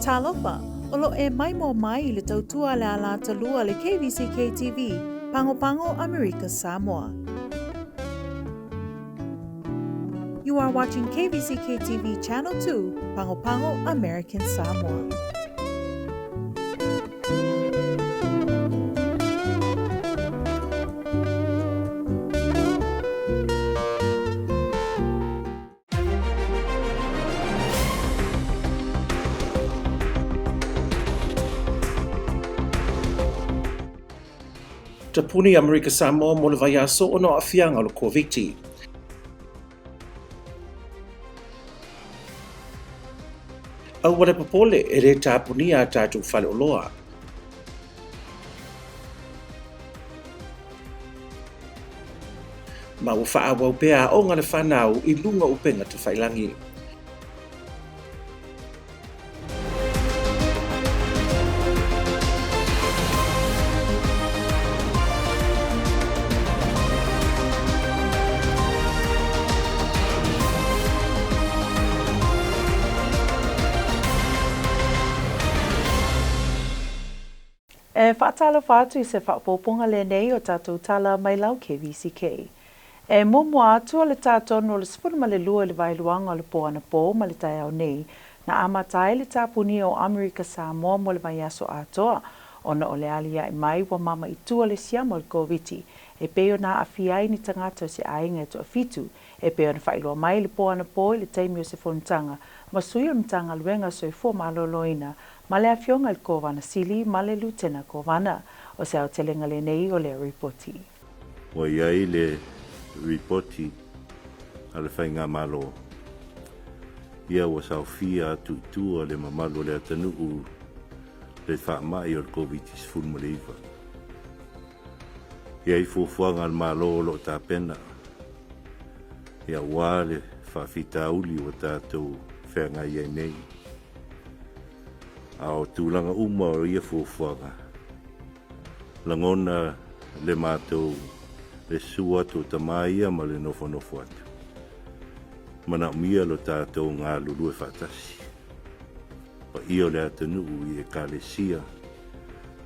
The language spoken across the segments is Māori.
Talopa, olo e mai mo mai le tautua le ala talua le KVCK TV, Pango Pango, America, Samoa. You are watching KVCK TV Channel 2, Pango Pango, American Samoa. Tapuni America Samoa mo le vaiaso ono afianga lo Kvzk. Au wale papole e re tapuni a tatu fale oloa. Ma ufa awa upea o ngana whanau I lunga upenga te whailangi. E whaatala whātu I se whaapoponga le nei o tātou tala mai lau KVCK. E momo atu le tātou no le sifuru ma le lua le vailuanga o le poana pō ma le tai au nei, na amatai le tāpuni o Amerika Samoa mo le vaiaso atoa, ona o le alia I mai wa mama I tua le siama o le Kvzk, e peo na awhiai ni tangata o se ainga to afitu, e peo na whailua mai le poana pō I le taimi o se whontanga, ma sui o mtanga luenga so I fō maloloina, ma le awhionga le kovana sili ma le lutena kovana, o se au telenga le nei o le ripoti. Wa iai le ripoti a le whainga malo. Ia wa saufia tu le mamalo le atanu u le whaamai o le Kvzk sfulmaliva. Ia I fufuanga al malo lo ta pena. Ia wale whawhita uli o tātou whenga iai nei. Ao tūlanga uma o ia fufuanga. Langona le mātou le sua tō tamaia ma le nofo atu. Mana mia lo tātou ngā lulu e whatasi. Pa io le atanu I e kālesia.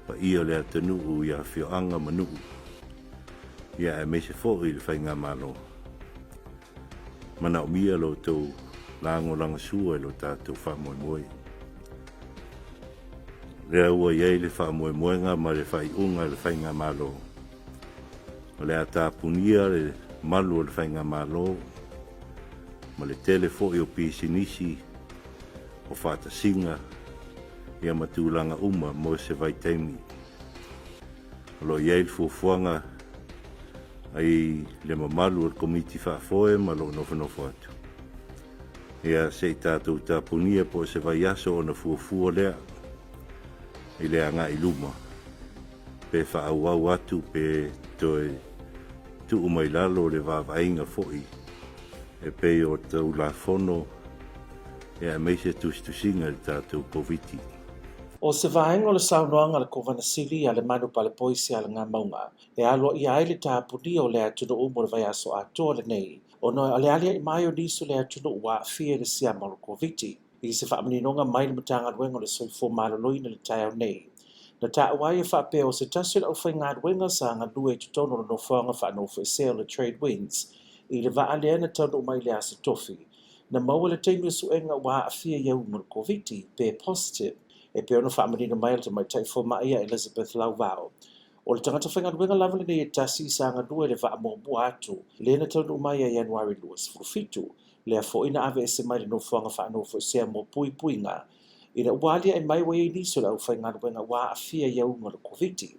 Pa io le atanu I a whioanga manuu. Ia e meise fōi le whainga malo. Mana mia lo tō lango langa sua lo tātou whamoemoe. Rea ua iei le whamoemoenga ma le whaiunga le whainga malo. O le atapunia le malu o le whainga malo. Ma le telefo I o pisinisi o whatasinga ia matulanga uma mo se vaitaimi. O lo iei le fuafuanga ai le mamalu o le komiti whaafoe ma lo nofo atu. Ia se I tātou tapunia po se vaiaso o na fuafua lea I le anga I luma. Pe whaauau atu pe toe tu umai lalo le vavainga foi. E pe o tau la fono e a meise tusinga le tātou Kvzk. O se vaenga o le saunoanga le kovana sili a le manu pa le poisi a le ngā maunga, e alo I ai le tāpuni o le atunu umo le vaiaso atoa le nei, o noi ale alia I mai o nisu le atunu ua fia le siama o le Kvzk. I se whaamaninoga mai le matanga luenga le soifo maloloina le tai au nei. Na ta wai e whaapea o se tasu au whainga luenga sa ngā lue tutono no whaanga whanofo e seo le trade winds, I le vaa lea na tonu mai le asa tofi. Na maua le teimi suenga wa afia iau mo le Kvzk, pe positive, e pe ona whaamanina mai le mai taifo mai a Elizabeth Lauvao. O le tangata whainga luenga lava le nei e tasi sa ngā lue le vaa mua atu, le na tonu mai a Januari luas furufitu, le a fo ina ave e se mai le no whaanga whanofo e sea mo pui ngā. Ina ualia e mai wa e niso la whainga luenga wa afia iau mo le Kvzk.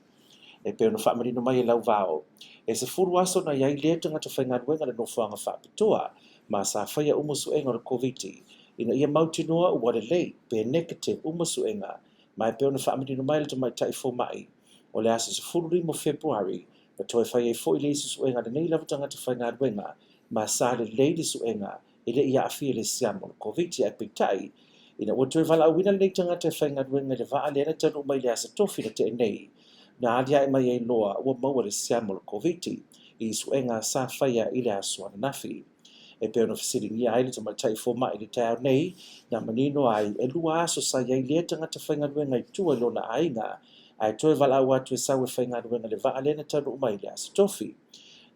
E pe ona whaamanina mai e Lauvao. E se furu aso na iai lea tangata whainga luenga le no whaanga whaapitoa, ma sa whaia umusuenga le Kvzk. Ina ia mautinoa ua le lei, pe negative umusuenga, ma e pe ona whaamanina mai le tamai taifo mai. O le asa se furu rimo Februari, na toe whaia e fo I le isi suenga le nei lava tangata whainga luenga, ma sa le leili suenga, ile ia afia le siamo le Kvzk e pitai, ina ua toe vala awina le nei tangata whainga luenga le vaa lea na tanu mai le asa tofi na te nei, na alia e mai e loa ua maua le siamo le Kvzk, I suenga sa whaia I le asua na nafi. e pe ona fisiringia ai le tamatai fomaʻi le tau nei na manino ai e lua aso sa iai lea tagata faigaluega i tua i lona aiga ae toe valaau atu e sau e faigaluega le vaa lea na tanuu mai le asitofi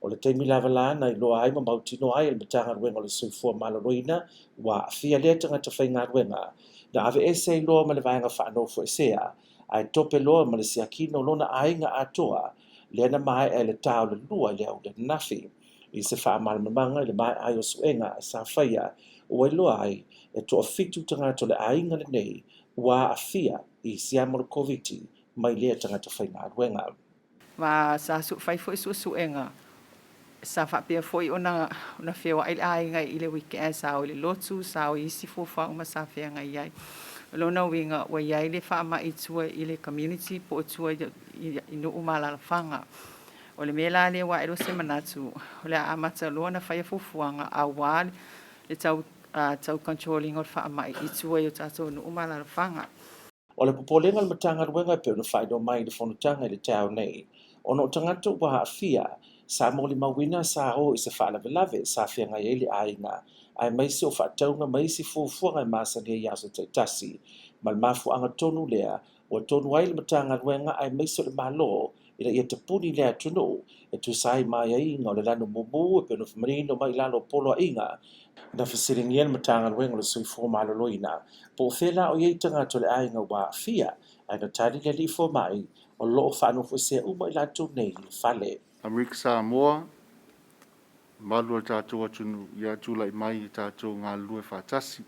o le taimi lava la na iloa ai ma mautino ai le matagaluega o le soifua malōloina ua afia lea tagata faigaluega na ave ese iloa ma le vaega faanofo esea ae tope loa ma le siakino lona aiga atoa lea na mae e le tao le lua i le au le nafi i se faamalamaga i le mae ai o suʻega e sa faia ua iloa ai e toʻafitu tagata o le aiga lenei ua afia i siama o le koviti mai lea tagata faigaluega Ma sa su fai foi su enga. Sa fa pia foi ona feo ai ai i le weekend sa o le lotu sa o isi fo fa uma sa fea ngai ai. Lona winga wa iai le fa ma i tua i le community po tua i no umala fanga. O le mela le wa ero se manatu. O le amata lona fai fufuanga a wal le tau controlling o fa ma i tua i tato no umala fanga. O le popolenga le matagaluega pe ona faailoa mai le fonotaga i le tau nei ona o tagata ua haafia sa mo le mauina sa o i se faalavelave sa feagai ai le aiga ae maisi o faatauga ma isi fuafuaga e masalia i aso taʻitasi ma le mafuaaga tonu lea ua tonu ai le matagaluega ae maisi o le mālō ina ia tapuni le atunuu e tusai maiaiga o le lanu mumu e pe ona famanino mai lalo poloaʻiga na fesiligia le matagaluega o le soifua malōloina po o fela o iai tagata o le aiga ua afia ae na tali le alii fomaʻi o loo faanofo esea uma i latou nei i le fale Amerika Samoa, malu o tātou atunu ia tūlai mai i tātou ngā lue whātasi.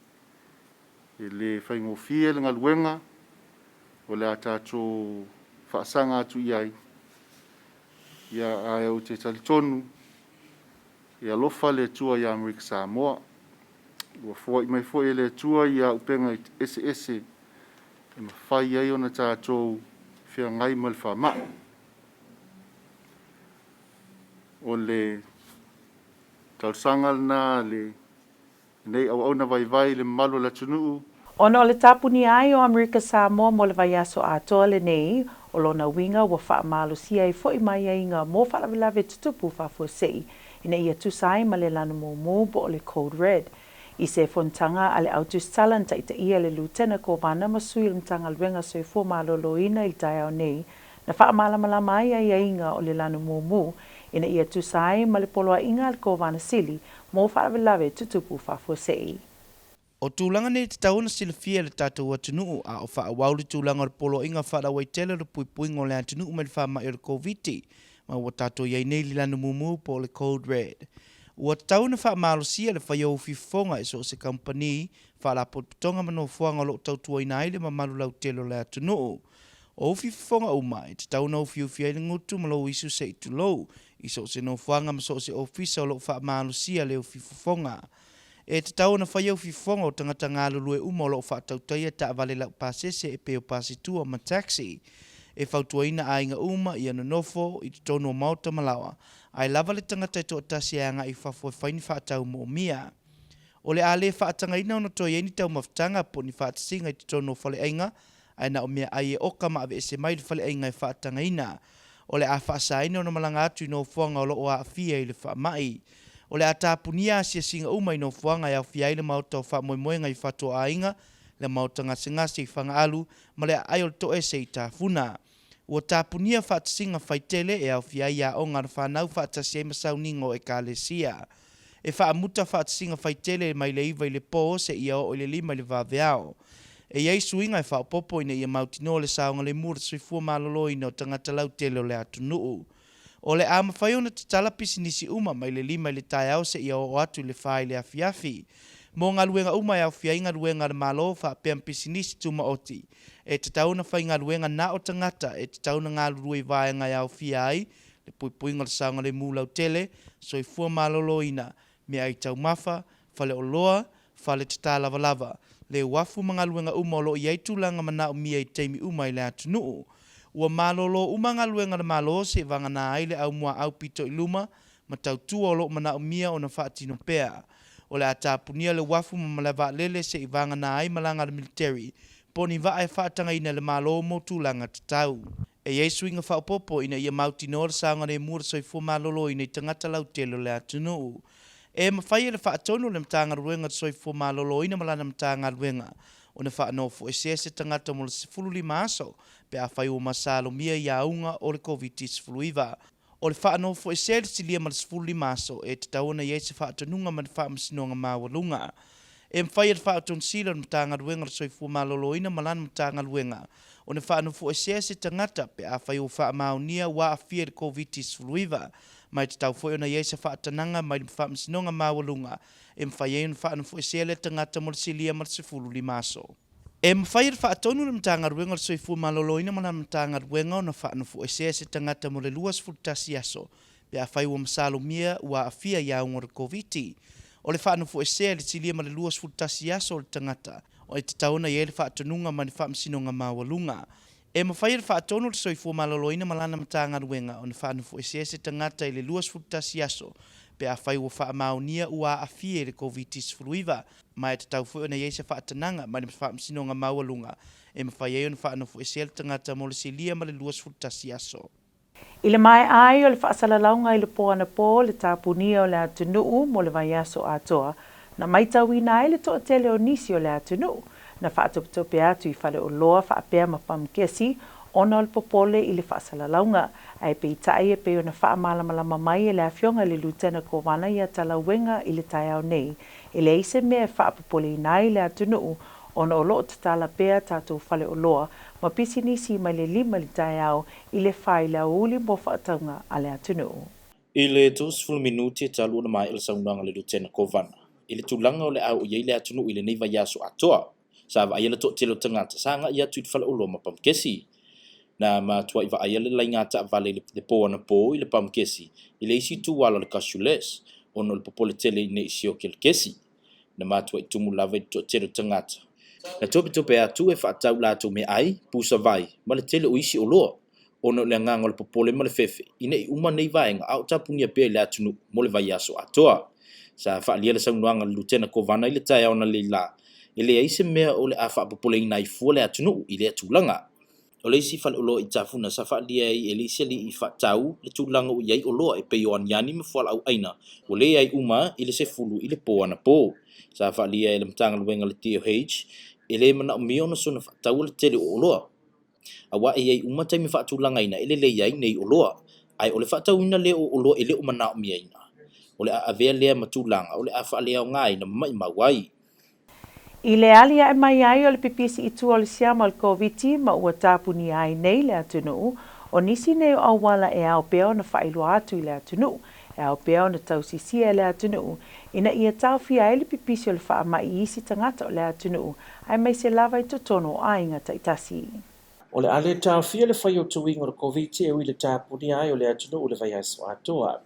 E le whaingofia le ngā luenga, o le a tātou whaasanga atu iai. Ia ai au te talitonu, ia lofa le tua i Amerika Samoa. Ua fua i mai fua i le tua i a upenga i ese ese. E mawhai ai ona tātou whia ngai mal whamaa. O le tausangal na le nei au na vai le malu la tunuu. Ona o le tapuni ai o Amerika Samoa mo le vaiaso atoa le nei, o lona winga ua faamalosia i foʻi mai aiga mo faalavelave tutupu fafuasei ina ia tusai ma le lana mumu po o le Code Red. I se fontaga a le autusala na taʻitaʻia le lutena kovana ma sui le matagaluega soifua malōlōina i le taeao nei na faamalamalama ai ai aiga o le lana mumu ina ia tusai ma le poloaʻiga le kovana sili mo faalavelave tutupu fafuasei. O tūlanga nei te tauna silafia le tātou atunuu a o whaawau le tūlanga o le poloinga wharawai tele le puipuinga o le atunuu me le whamai o le COVID ma ua tātou iai nei li lana mumu po le Code Red. Ua tauna whaamalosia le whaiau fifonga e so se company whaala potputonga mano fuanga o lo tautua ina aile ma malu lau telo le atunuu. O fifonga o mai te tauna o fiufia i le ngutu ma lo isu se itu lou i so se no fuanga ma so se ofisa o lo whaamalosia le o fifonga. E te tau na whaiau fifonga o tangata ngā lulue uma o lo whaatautaia ta avale lau pasese e peo pasitua ma taxi. E whautua ina a inga uma i anu nofo i te tono o mauta malawa. Ai lava le tangata i toa tasi a ngā i whafua whaini whaatau mo mia. O le ale whaatanga ina o na toi eni tau mawhtanga po ni whaatasinga i te tono o whale ainga. Ai na o mea ai e oka ma ave ese mai le whale ainga i whaatanga ina. O le a whaasa ina o na malanga atu i no fuanga o lo o a awhia i le whaamai. O le atapunia sia singa uma ino fuanga ia fiaile mauta o wha moemoenga i whato a inga, le mauta ngase i whanga alu, ma le ai o le to ese i tafuna. Ua tapunia whatasinga whaitele e au fiaia o ngana whanau whatasia i masau ningo e kālesia. E whaamuta whatasinga whaitele mai le iwa i le po se ia o le lima i le vaveao. E iei suinga i whaopopo ina ia mautino le saonga le mura suifua malolo ina o tangata lau tele o le atunuu. O le ama whaiona te tala pisinisi uma mai le lima i le tae au se ia o atu le whae le afiafi. Mō ngā luenga uma i au fia inga luenga le malo wha peam pisinisi tuma oti. E te tauna whai ngā luenga na o tangata e te tauna ngā lurui vai ngai au fia ai, le puipuinga le saunga le mūlau tele, so i fua malolo ina, me ai tau mafa, whale o loa, whale te tā lava lava. Le wafu mga luenga uma o lo i eitulanga mana o mia i teimi uma i le atunuu. Ua malolo umanga luenga na malo se vanga na aile au mua au pito i luma, ma tau tua o lo mana o mia o na whaatino pea. O le atapunia le wafu ma malawa lele se i vanga na ai malanga le military, po ni va ai whaatanga ina le malo mo tūlanga te tau. E Yesu inga whaopopo ina ia mauti no le saanga ne mura soi fu malolo ina i tangata lau telo le atunuu. E mawhai le whaatonu le mtanga ruenga soifua malolo ina malana mtanga ruenga. O ne whaanofu e se tangata mo le sifulu lima aso, pe a whai o masalo mia i aunga o le COVID-19. O le whaanofu e le silia ma le sifulu lima aso, e te tauna i se whaatonunga ma le whaamasinonga mawalunga. E mwhai le whaatonu sila le mtanga ruenga le soifua malolo ina malana mtanga ruenga. O ne whaanofu e se tangata, pe a whai o whaamaunia wa a fia le COVID-19. Mai te tau foi ona iesa whaatananga mai le whaamsinonga mawalunga e mwhai e whaanu foi sele tangata mo le silia ma le sifulu lima aso. E mwhai le whaatonu le mtanga ruenga le soifua maloloina ma le mtanga ruenga o na whaanu foi se tangata mo le luas fultasi aso pe a whai ua masalo mia ua afia ia unga le COVID. O le whaanu foi se le silia ma le luas fultasi aso le tangata o e te tauna i le whaatonunga ma le whaamsinonga mawalunga. E mawhai le whaatonu le soifua maloloina malana mtanga ruenga o na whaanu foi se tangata i le luas fultasi aso pe a whai ua whaamaunia ua afia le COVID-19 mai te tau foi ona iesa whaatananga mai le whaamsinonga mawalunga e mawhai e ona whaanu foi se tangata mo le silia ma le luas fultasi aso. I le mai ai o le whaasalaunga i le poana po le tāpunia o le atunuu mo le vaiaso atoa, na maitawina ai le toa tele o nisi o le atunuu, na whaatope atu i whale o loa whaapea mapamkesi, ona o le popole i le whaasalaunga, ai pe itai e pe o na whaamalamalama mai e le afionga le lutena kowana i a talauenga i le taiao nei, e le eise mea whaapopole i nai le atunuu, ona o loo tatala pea tātou whale o loa, ma pisi nisi mai le lima li taiao i le whai la uli mo whaataunga a le atunuu. I le 2 minuti e talu na mai il saunanga le lutena kovana. I le tulanga o le au i le atunuu i le neiva yaso atoa. Sa va ayela to telo tangata sanga ia tuit fala ulo ma pamkesi. Na ma tua iwa ayela la ingata vale le po ana po i le pamkesi. I le isi tu wala le kasules. Ono le popole tele ne isi o kesi. Na ma tua i tumu lava i to telo tangata. Na tope atu e whaatau lato me ai, pusa vai, ma le tele o isi o loa. Ono le nganga le popole ma le fefe. Ine i uma nei vaenga au tapunia pe le atunu mo le vai aso atoa. Sa whaalia le saunuanga le lutena kovana i le tae ona le la. Ele aise mea o le a whaapopole i nai fua le atunu i le atulanga. O le isi whale ulo i tafuna sa whaalia i ele isi li i whaatau le tūlanga o iai o loa e peo aniani me fuala au aina. O le ai uma i le se fulu i le po ana po. Sa whaalia i le mtanga luenga le TOH. Ele mana o mio na sona whaatau le tele o loa. Awa e ai uma taimi whaatulanga ina ele le iai nei o loa. Ai o le whaatau ina le o loa ele o mana o mia ina. O le a avea lea matulanga o le a whaalea o ngai na mai mawai. I le alia e mai ai o le pipisi i tua o le siama o le COVID ma ua tāpuni ai nei le atunuu, o nisi nei o awala e au peo na whailua atu i le atunuu, e au peo na tausisia e le atunuu, ina ia tauwhia ai le pipisi o le wha mai i isi tangata o le atunuu, ai mai se lava i totono a inga taitasi. O le ale tauwhia le whai o tuinga o le COVID e ui le tāpuni ai o le atunuu le vai aso atoa.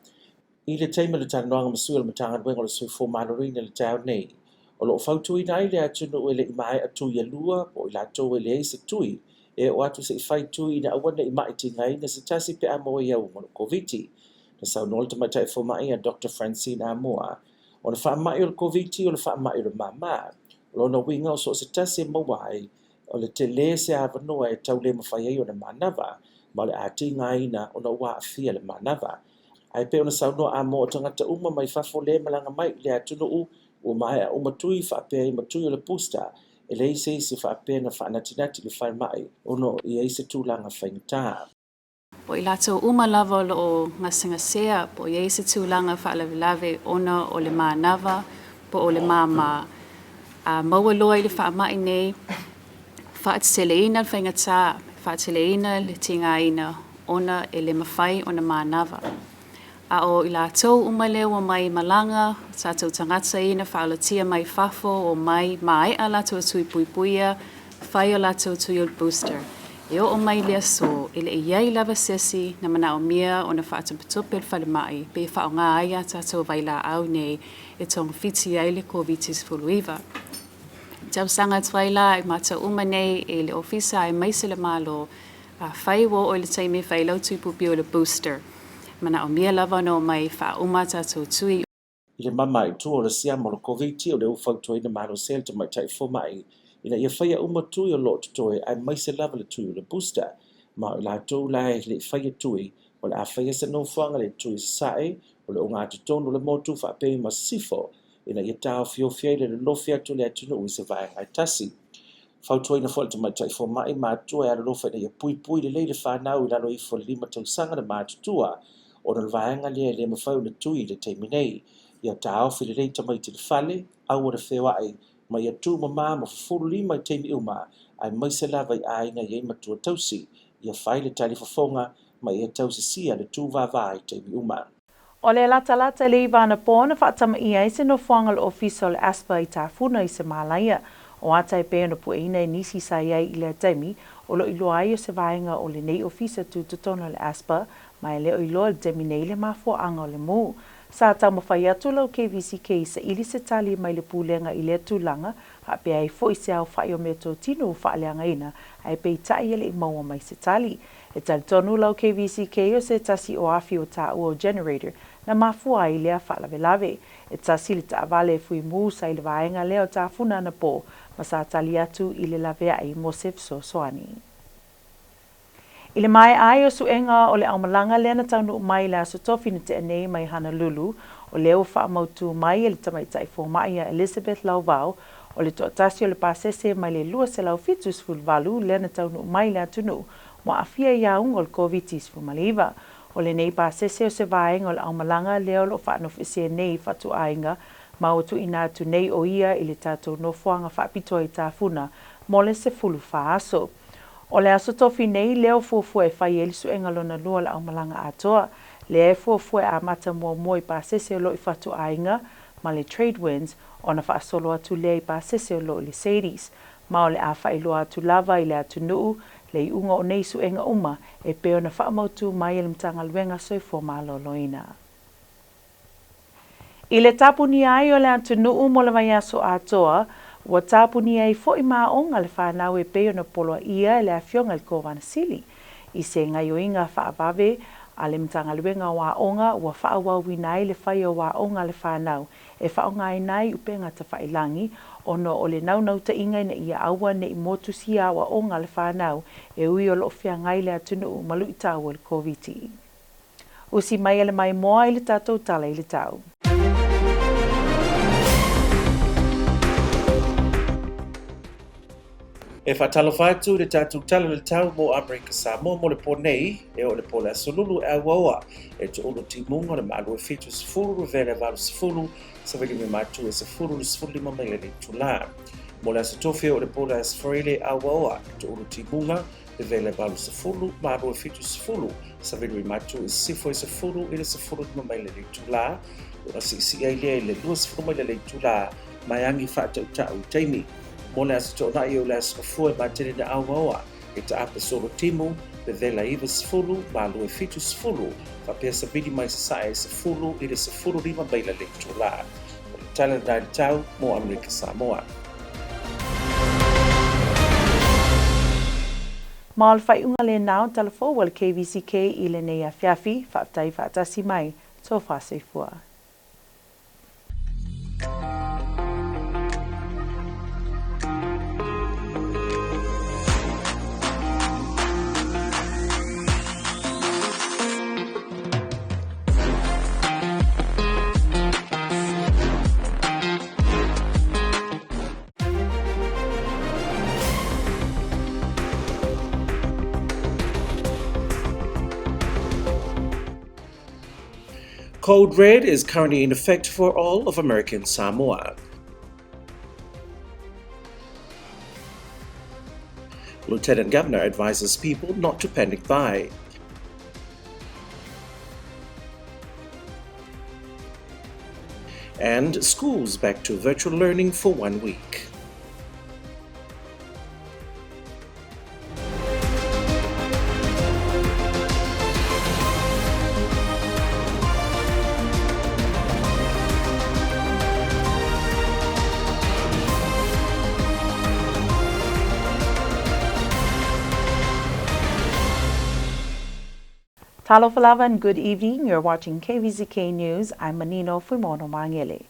I le teima le tānoanga masui o le matanga duenga o le sui fo malorina le tau nei. O lo fautu i nai le atunu e le imai atu i alua o i lato e le eise tui e o atu se i fai tui na awana i mai tingai na se tasi pe amo i au mono COVID. Na sau nolta mai tai fomai a Dr. Francine Amoa. O le wha mai o le COVID o le wha mai o le mama. O lo na winga o so se tasi e mawai o le te le se avanoa e tau le mawhai ai o le manava ma le ati ngai na o na ua afia le manava. Ai pe o na sau no Amoa tangata uma mai fafo le malanga mai le atunu u o mai o matui whaapea i matui o le pusta, e le ise isi whaapea na whaanatinati le whai mai, ono i eise tūlanga whaingataa. Po i lato uma lava o ngasinga sea, po i eise tūlanga whaalavelave ona o le mānava, po o le māma. Maua loa i le whaamai nei, whaateleina le whaingataa, whaateleina le tingaina, ona e le mawhai o na mānava. A o i lātou umale o mai malanga, tātou tangata ina whaalatia mai whafo o mai a lātou tui puipuia, whai o lātou tui o booster. E o mai lea so, ele e iai lava sesi na mana o mia o na whaatapatope le whale mai, pe wha o ngā aia tātou vaila au nei e tong whiti ai le COVID-19. Tau sanga twaila i mata umanei e le ofisa e maisele malo, whai wo o le taimi whailau tui pupi o le booster. Mana o mia lava no mai wha umata tō tui. I le mama i tū o le siama o le COVID o le ufautua ina maro sel te mai tai fo mai, ina ia whaia uma tui o lo tutoe ai maise lava le tui o le booster. ma la tu la le fai tui o le a fai se no fanga le tui sai o le unga te tonu le motu fa pe ma sifo ina ia tau fio fia le lofia tu le atunu se vai ai tasi fautoi na fol te mai tai fo mai ma tu e lo fa ia pui pui le fa na u la lo i fo lima tau sanga le ma tua o le vaenga le ma fau le tui le te minei ia tau fi le te mai te fale au o fewa ai ma ia tu ma fulu lima te mi uma ai mai se lava ai na ia ma tu tausi ia fai le tali fofonga ma ia tausi sia le tu va vai te mi uma. O le lata le ivana pōna whaatama i eise no whangal ofiso le aspa i tāwhuna i se mālaia. O atai pēna pu ina e nisi sa iai i le taimi, o lo ilo ai o se vaenga o le nei ofisa tu tutona le aspa, mai leo ilo le temi nei le mafua anga o le mū. Sa tau mawhai atu lau KVCK sa ili se tali mai le pūlenga i le tūlanga, a pe ai fo i se au whai o mea tō tino u whaaleanga ina, ai pe i tai ele i maua mai se tali. E tali tonu lau KVCK o se tasi o afi o tā ua o generator, na mafua i lea whaalavelave. E tasi le ta vale fui mū sa i le vaenga leo tā funa na pō, ma sa tali atu i le lavea i Mosef Sosoani. I le mai ai o suenga o le aumalanga lena taunu mai le aso tofi na te anei mai Honolulu, o leo wha mautu mai e le tamaitai fo mai a Elizabeth Lauvau, o le toatasi o le pasese mai le lua se lau fitus fulvalu lena taunu mai le atunu, mo afia iaung o le COVID-19 fumaliva. O le nei pasese o se vaenga o le aumalanga leo lo wha anofisia nei fatu ainga, ma o tu ina tu nei o ia i le tatou no fuanga wha pito i tāfuna, mo le se fulu wha aso. O le aso tofi nei leo fuafua e whai e lisu enga lona lua la aumalanga atoa. Le e fuafua a mata mua mua i pasese o lo i fatu ainga, ma le trade winds, o na wha solo atu le i pasese o lo i le Sadies. Ma o le a whai loa atu lava i le atu nuu, le i unga o nei su enga uma, e peo na wha mautu mai e le mtanga luenga soifo ma loloina. I le tapuni ai o le atu nuu mo le vai aso atoa, ua tāpuni ai fo i maonga le whanau e peo na polo ia le awhionga le kōwana sili. I se ngai o inga whaavave a le mtanga luenga wa onga ua whaawau nai le whai o wa onga le whanau e whaonga nai upenga ta whailangi ono o le naunau ta inga na ia aua ne i motu sia wa onga le whanau e ui o lo whia ngai le atunu malu i tau o le COVID-19. Usi mai ele mai moa i le tātou tala i le tau. E whatalo whaitu le tātou tala le tau mo Amerika Samoa mo le pōnei e o le pōle asolulu e awaua e te olo timunga le malu e fitu sifuru vele valu sifuru sa veli me matu e sifuru le sifuru lima mai le tula. Mo le asatofi o le pōle asfarile awaua e te olo timunga le vele valu sifuru malu e fitu sifuru sa veli me matu e sifuru i le sifuru lima mai le tula. O si ai lea i le lua sifuru mai le tula mai angi whaatau tau taimi. Mo le aso na i o le aso fua e matene na awaoa e ta apa solo timu le vela iwa sifuru ma lue fitu sifuru fa pia sabidi mai sasae sifuru i le sifuru lima baila le tula. O le tala na le tau mo Amerika Samoa. Ma o le whaiunga le nao talafo wale KVCK i le nei a fiafi whaaftai whaatasi mai tō whaasefua. Code Red is currently in effect for all of American Samoa. Lieutenant Governor advises people not to panic buy. And schools back to virtual learning for 1 week. Talofa lava and good evening. You're watching KVZK News. I'm Manino Fumono Mangele.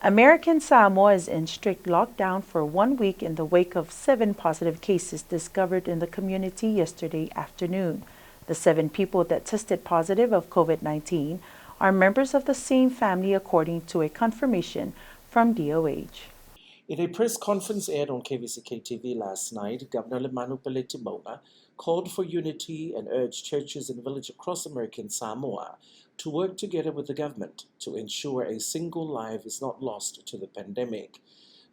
American Samoa is in strict lockdown for 1 week in the wake of 7 positive cases discovered in the community yesterday afternoon. The 7 people that tested positive of COVID-19 are members of the same family, according to a confirmation from DOH. In a press conference aired on Kvzk Tv last night, Governor Manu Peletimona called for unity and urged churches and villages across American Samoa to work together with the government to ensure a single life is not lost to the pandemic.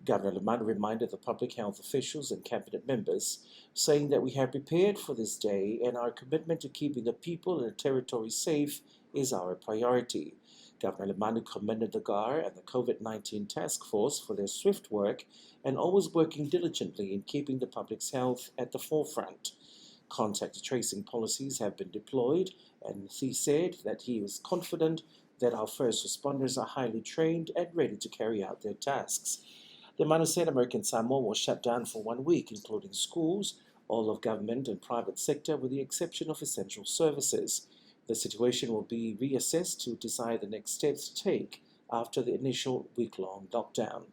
Governor Manu reminded the public health officials and cabinet members, saying that we have prepared for this day and our commitment to keeping the people and the territory safe is our priority. Governor Manu commended the GAR and the COVID-19 task force for their swift work and always working diligently in keeping the public's health at the forefront. Contact tracing policies have been deployed, and he said that he was confident that our first responders are highly trained and ready to carry out their tasks. The Manu said American Samoa was shut down for 1 week, including schools, all of government and private sector with the exception of essential services. The situation will be reassessed to decide the next steps to take after the initial week-long lockdown.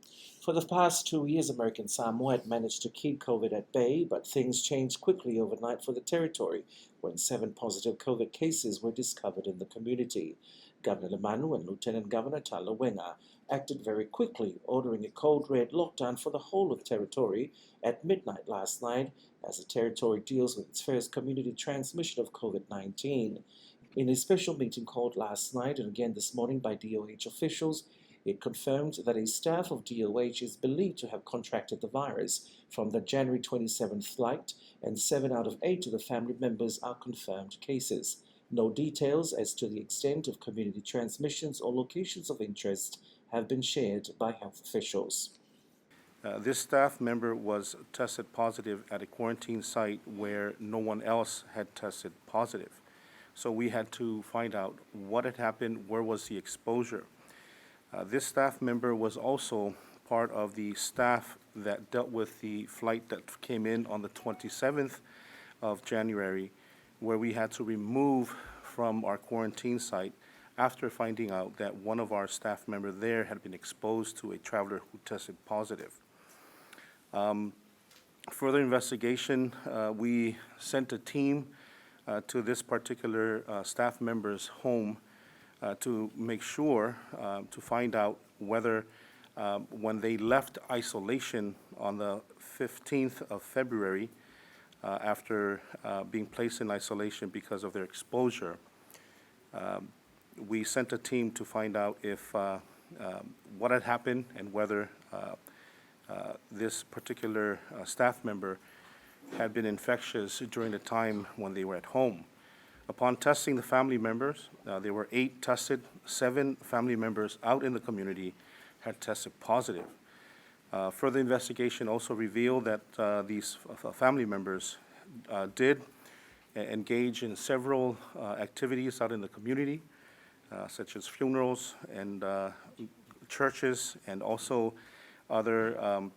For the past 2 years, American Samoa had managed to keep COVID at bay, but things changed quickly overnight for the territory when 7 positive COVID cases were discovered in the community. Governor Manu and Lieutenant Governor Tala Wenga acted very quickly, ordering a code red lockdown for the whole of the territory at midnight last night as the territory deals with its first community transmission of COVID-19. In a special meeting called last night and again this morning by DOH officials, it confirmed that a staff of DOH is believed to have contracted the virus from the January 27th flight, and 7 out of 8 of the family members are confirmed cases. No details as to the extent of community transmissions or locations of interest have been shared by health officials. This staff member was tested positive at a quarantine site where no one else had tested positive. So we had to find out what had happened, where was the exposure. This staff member was also part of the staff that dealt with the flight that came in on the 27th of January, where we had to remove from our quarantine site after finding out that one of our staff members there had been exposed to a traveler who tested positive. Further investigation, we sent a team to this particular staff member's home to make sure, to find out whether when they left isolation on the 15th of February, after being placed in isolation because of their exposure, we sent a team to find out if what had happened and whether this particular staff member had been infectious during the time when they were at home. Upon testing the family members, there were 8 tested, 7 family members out in the community had tested positive. Further investigation also revealed that these family members did engage in several activities out in the community, such as funerals and churches and also other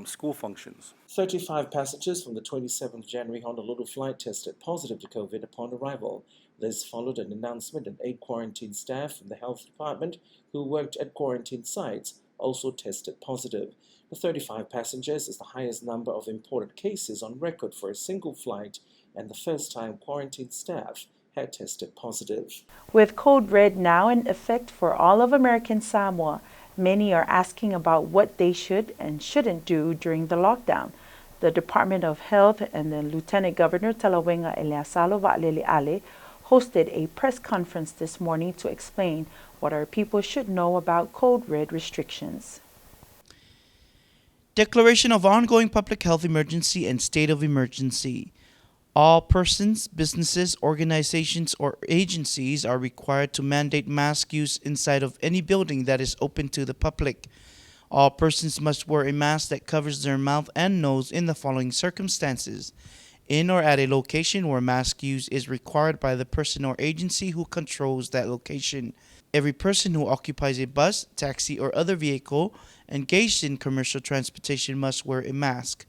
school functions. 35 passengers from the 27th January Honolulu flight tested positive to COVID upon arrival. This followed an announcement that 8 quarantine staff from the health department who worked at quarantine sites also tested positive. The 35 passengers is the highest number of imported cases on record for a single flight and the first time quarantine staff had tested positive. With Code Red now in effect for all of American Samoa, many are asking about what they should and shouldn't do during the lockdown. The Department of Health and the Lieutenant Governor Talawenga Eleasalo Va'alele Ale hosted a press conference this morning to explain what our people should know about Code Red restrictions. Declaration of ongoing public health emergency and state of emergency. All persons, businesses, organizations, or agencies are required to mandate mask use inside of any building that is open to the public. All persons must wear a mask that covers their mouth and nose in the following circumstances: in or at a location where mask use is required by the person or agency who controls that location. Every person who occupies a bus, taxi, or other vehicle engaged in commercial transportation must wear a mask.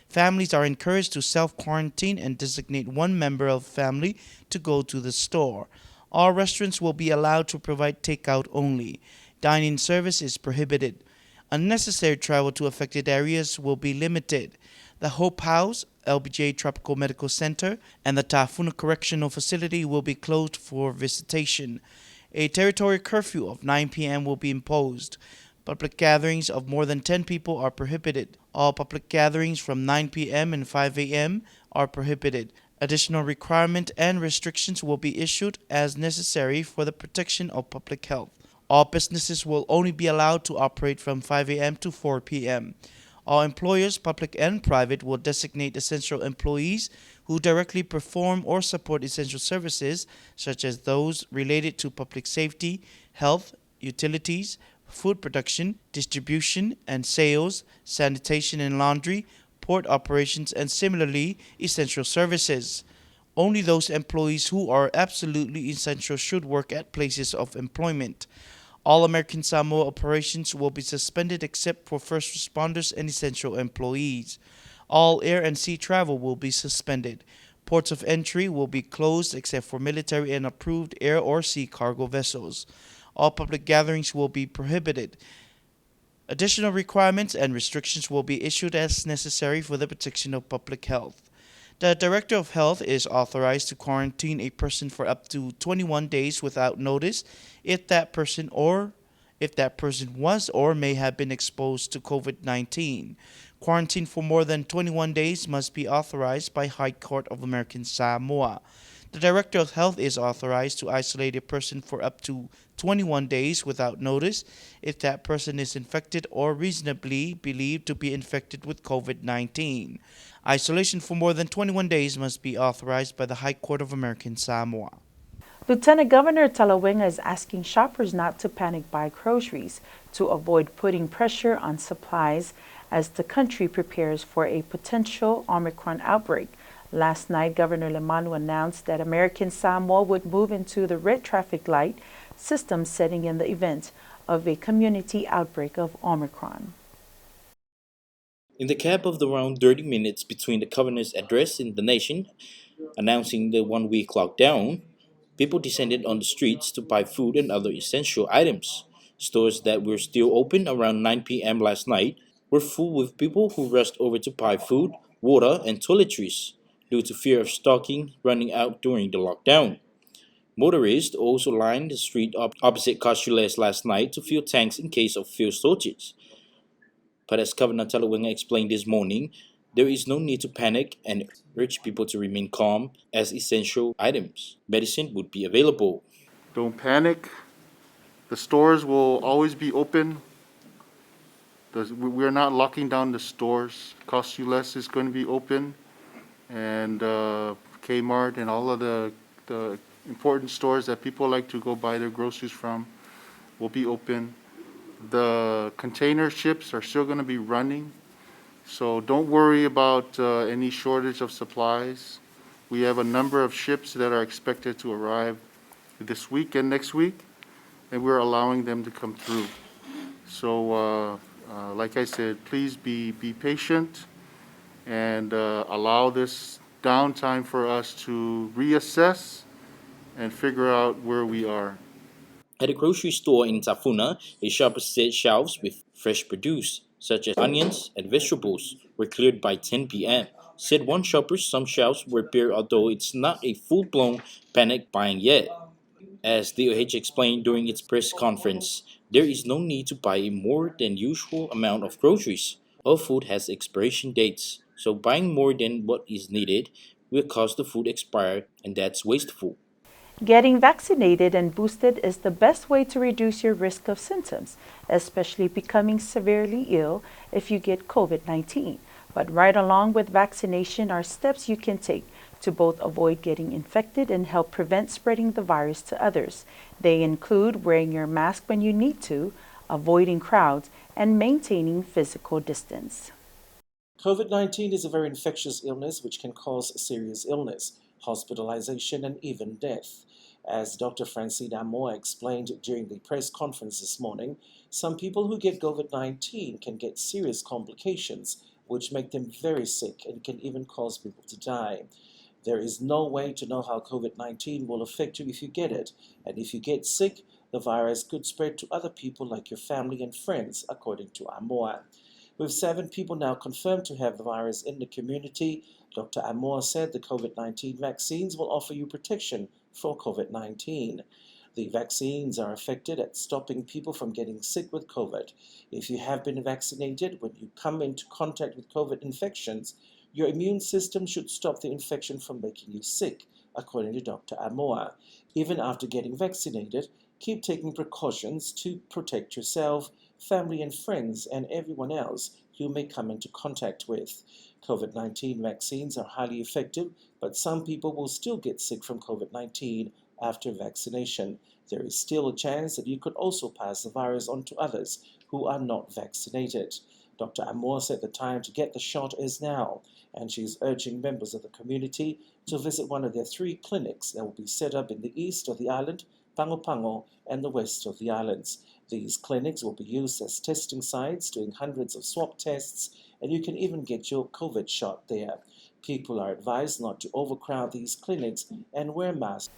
Families are encouraged to self-quarantine and designate one member of family to go to the store. All restaurants will be allowed to provide takeout only. Dine-in service is prohibited. Unnecessary travel to affected areas will be limited. The Hope House, LBJ Tropical Medical Center, and the Tafuna Correctional Facility will be closed for visitation. A territory curfew of 9 p.m. will be imposed. Public gatherings of more than 10 people are prohibited. All public gatherings from 9 p.m. and 5 a.m. are prohibited. Additional requirements and restrictions will be issued as necessary for the protection of public health. All businesses will only be allowed to operate from 5 a.m. to 4 p.m. All employers, public and private, will designate essential employees who directly perform or support essential services, such as those related to public safety, health, utilities, food production, distribution and sales, sanitation and laundry, port operations, and similarly essential services. Only those employees who are absolutely essential should work at places of employment. All American Samoa operations will be suspended except for first responders and essential employees. All air and sea travel will be suspended. Ports of entry will be closed except for military and approved air or sea cargo vessels. All public gatherings will be prohibited. Additional requirements and restrictions will be issued as necessary for the protection of public health. The Director of Health is authorized to quarantine a person for up to 21 days without notice if that person was or may have been exposed to COVID-19. Quarantine for more than 21 days must be authorized by High Court of American Samoa. The Director of Health is authorized to isolate a person for up to 21 days without notice if that person is infected or reasonably believed to be infected with COVID-19. Isolation for more than 21 days must be authorized by the High Court of American Samoa. Lieutenant Governor Talawinga is asking shoppers not to panic buy groceries to avoid putting pressure on supplies as the country prepares for a potential Omicron outbreak. Last night, Governor Lemanu announced that American Samoa would move into the red traffic light system setting in the event of a community outbreak of Omicron. In the gap of around 30 minutes between the governor's address in the nation announcing the one-week lockdown, people descended on the streets to buy food and other essential items. Stores that were still open around 9 p.m. last night were full with people who rushed over to buy food, water, and toiletries due to fear of stocking running out during the lockdown. Motorists also lined the street opposite Castules last night to fill tanks in case of fuel shortage. But as Governor Talawinga explained this morning, there is no need to panic and urge people to remain calm as essential items. Medicine would be available. Don't panic. The stores will always be open. We're not locking down the stores. Castules is going to be open, and Kmart and all of the important stores that people like to go buy their groceries from will be open. The container ships are still going to be running, so don't worry about any shortage of supplies. We have a number of ships that are expected to arrive this week and next week, and we're allowing them to come through. So like I said, please be patient and allow this downtime for us to reassess and figure out where we are. At a grocery store in Tafuna, a shopper said shelves with fresh produce, such as onions and vegetables, were cleared by 10 p.m. Said one shopper, some shelves were bare although it's not a full-blown panic buying yet. As DOH explained during its press conference, there is no need to buy a more than usual amount of groceries. All food has expiration dates, so buying more than what is needed will cause the food expire, and that's wasteful. Getting vaccinated and boosted is the best way to reduce your risk of symptoms, especially becoming severely ill if you get COVID-19. But right along with vaccination are steps you can take to both avoid getting infected and help prevent spreading the virus to others. They include wearing your mask when you need to, avoiding crowds, and maintaining physical distance. COVID-19 is a very infectious illness which can cause serious illness, hospitalization, and even death. As Dr. Francine Moore explained during the press conference this morning, some people who get COVID-19 can get serious complications, which make them very sick and can even cause people to die. There is no way to know how COVID-19 will affect you if you get it, and if you get sick, the virus could spread to other people like your family and friends, according to Amoa. With 7 people now confirmed to have the virus in the community, Dr. Amoa said the COVID-19 vaccines will offer you protection for COVID-19. The vaccines are effective at stopping people from getting sick with COVID. If you have been vaccinated, when you come into contact with COVID infections, your immune system should stop the infection from making you sick, according to Dr. Amoa. Even after getting vaccinated, keep taking precautions to protect yourself, family and friends, and everyone else you may come into contact with. COVID-19 vaccines are highly effective, but some people will still get sick from COVID-19 after vaccination. There is still a chance that you could also pass the virus on to others who are not vaccinated. Dr. Amor said the time to get the shot is now, and she is urging members of the community to visit one of their 3 clinics that will be set up in the east of the island, Pango, and the west of the islands. These clinics will be used as testing sites, doing hundreds of swab tests, and you can even get your COVID shot there. People are advised not to overcrowd these clinics and wear masks.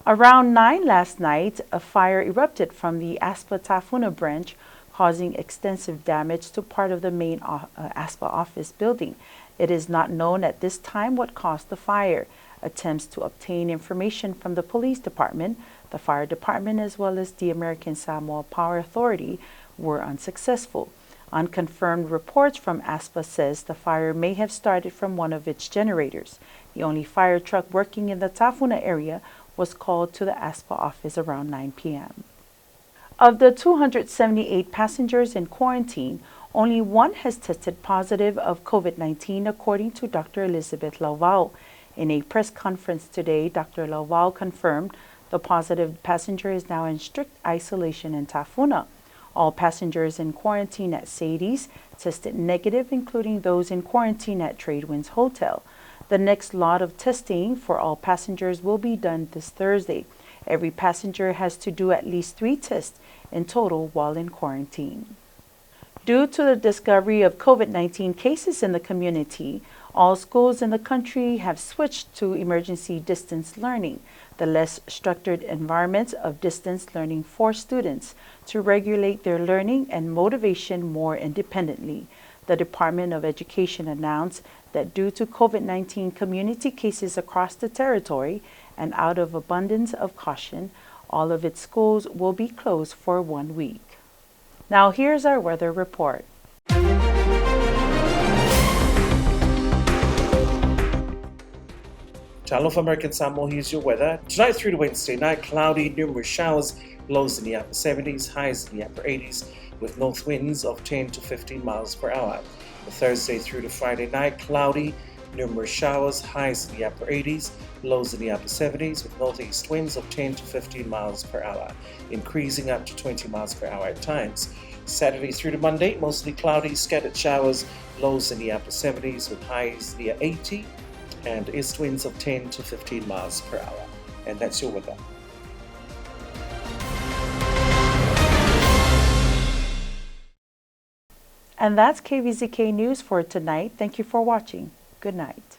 Around 9 last night, a fire erupted from the Aspa Tafuna branch, causing extensive damage to part of the main Aspa office building. It is not known at this time what caused the fire. Attempts to obtain information from the police department, the fire department, as well as the American Samoa Power Authority were unsuccessful. Unconfirmed reports from Aspa says the fire may have started from one of its generators. The only fire truck working in the Tafuna area was called to the Aspa office around 9 p.m. Of the 278 passengers in quarantine, only 1 has tested positive of COVID-19, according to Dr. Elizabeth Lauvao. In a press conference today, Dr. Lauvao confirmed the positive passenger is now in strict isolation in Tafuna. All passengers in quarantine at Sadie's tested negative, including those in quarantine at Tradewinds Hotel. The next lot of testing for all passengers will be done this Thursday. Every passenger has to do at least 3 tests in total while in quarantine. Due to the discovery of COVID-19 cases in the community, all schools in the country have switched to emergency distance learning, the less structured environment of distance learning for students to regulate their learning and motivation more independently. The Department of Education announced that due to COVID-19 community cases across the territory and out of abundance of caution, all of its schools will be closed for 1 week. Now here's our weather report. Talofa American Samoa, here's your weather. Tonight through to Wednesday night, cloudy, numerous showers, lows in the upper 70s, highs in the upper 80s, with north winds of 10 to 15 miles per hour. Thursday through to Friday night, cloudy, numerous showers, highs in the upper 80s, lows in the upper 70s, with northeast winds of 10 to 15 miles per hour, increasing up to 20 miles per hour at times. Saturday through to Monday, mostly cloudy, scattered showers, lows in the upper 70s, with highs near 80, and east winds of 10 to 15 miles per hour. And that's your weather. And that's KVZK News for tonight. Thank you for watching. Good night.